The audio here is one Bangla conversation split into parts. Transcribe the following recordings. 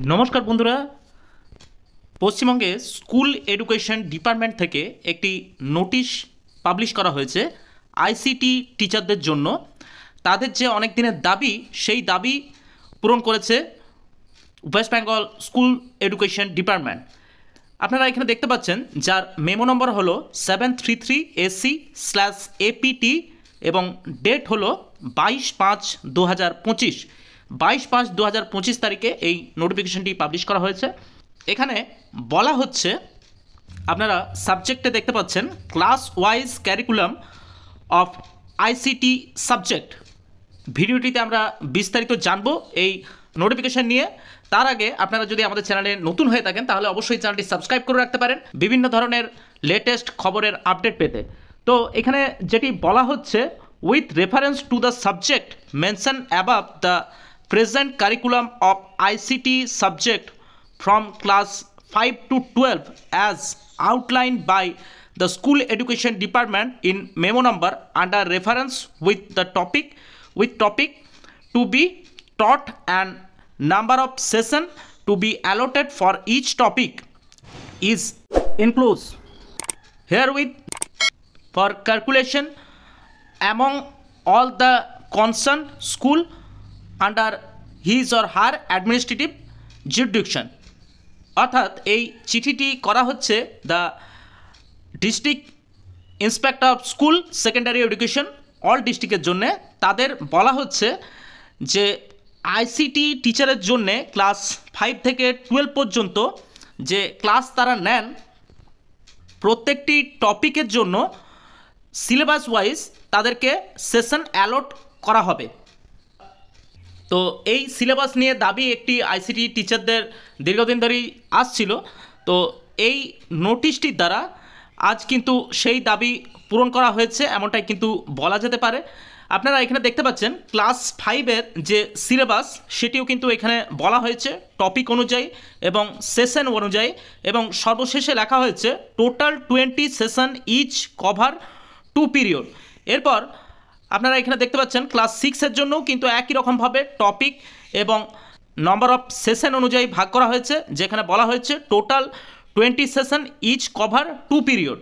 নমস্কার বন্ধুরা, পশ্চিমবঙ্গে স্কুল এডুকেশন ডিপার্টমেন্ট থেকে একটি নোটিশ পাবলিশ করা হয়েছে আইসিটি টিচারদের জন্য। তাদের যে অনেক দিনের দাবি, সেই দাবি পূরণ করেছে West Bengal school education department. আপনারা এখানে দেখতে পাচ্ছেন, যার মেমো নম্বর হলো 733AC/APT এবং ডেট হলো 22/5/2025। 22/5/2025 তারিখে এই নোটিফিকেশনটি পাবলিশ করা হয়েছে। এখানে বলা হচ্ছে, আপনারা সাবজেক্টে দেখতে পাচ্ছেন class wise curriculum of ICT subject. ভিডিওটিতে আমরা বিস্তারিত জানবো এই নোটিফিকেশন নিয়ে। তার আগে আপনারা যদি আমাদের চ্যানেলে নতুন হয়ে থাকেন তাহলে অবশ্যই চ্যানেলটি সাবস্ক্রাইব করে রাখতে পারেন বিভিন্ন ধরনের লেটেস্ট খবরের আপডেট পেতে। তো এখানে যেটি বলা হচ্ছে, with reference to the subject mention above the present curriculum of ICT subject from class 5 to 12 as outlined by the school education department in memo number under reference with the topic to be taught and number of session to be allotted for each topic is enclosed herewith for calculation among all the concerned school under his or her administrative jurisdiction. অর্থাৎ এই চিঠিটি করা হচ্ছে the district inspector of school secondary education all ডিস্ট্রিক্টের জন্যে। তাদের বলা হচ্ছে যে আইসিটি টিচারের জন্যে ক্লাস 5 থেকে 12 পর্যন্ত যে ক্লাস তারা নেন, প্রত্যেকটি টপিকের জন্য সিলেবাস ওয়াইজ তাদেরকে সেশন অ্যালট করা হবে। তো এই সিলেবাস নিয়ে দাবি একটি আইসিটি টিচারদের দীর্ঘদিন ধরেই আসছিল। তো এই নোটিশটির দ্বারা আজ কিন্তু সেই দাবি পূরণ করা হয়েছে, এমনটাই কিন্তু বলা যেতে পারে। আপনারা এখানে দেখতে পাচ্ছেন ক্লাস 5-এর যে সিলেবাস, সেটিও কিন্তু এখানে বলা হয়েছে টপিক অনুযায়ী এবং সেশন অনুযায়ী, এবং সর্বশেষে লেখা হয়েছে total 20 session each cover 2 period. এরপর আপনারা এখানে দেখতে পাচ্ছেন ক্লাস 6-এর জন্যও কিন্তু একই রকমভাবে টপিক এবং নম্বর অফ সেশন অনুযায়ী ভাগ করা হয়েছে, যেখানে বলা হয়েছে total 20 session each cover 2 period.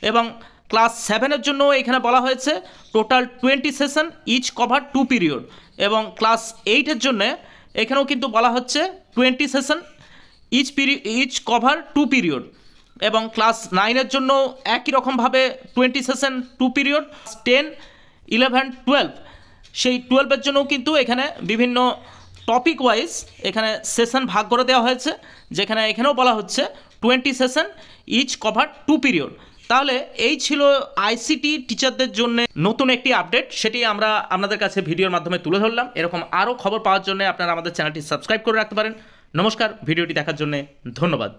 এবং ক্লাস 7-এর জন্য এখানে বলা হয়েছে total 20 session each cover 2 period. এবং ক্লাস 8-এর জন্য এখানেও কিন্তু বলা হচ্ছে 20 সেশন ইচ কভার 2 পিরিয়ড। এবং ক্লাস 9-এর জন্য একই রকমভাবে 20 সেশন 2 পিরিয়ড। 10, 11, 12 সেই 12-এর জন্যও কিন্তু এখানে বিভিন্ন টপিক ওয়াইজ এখানে সেশন ভাগ করে দেওয়া হয়েছে, যেখানে এখানেও বলা হচ্ছে 20 সেশন ইচ কভার 2 পিরিয়ড। তাহলে এই ছিল আইসিটি টিচারদের জন্য নতুন একটি আপডেট, সেটি আমরা আপনাদের কাছে ভিডিওর মাধ্যমে তুলে ধরলাম। এরকম আরও খবর পাওয়ার জন্য আপনারা আমাদের চ্যানেলটি সাবস্ক্রাইব করে রাখতে পারেন। নমস্কার, ভিডিওটি দেখার জন্য ধন্যবাদ।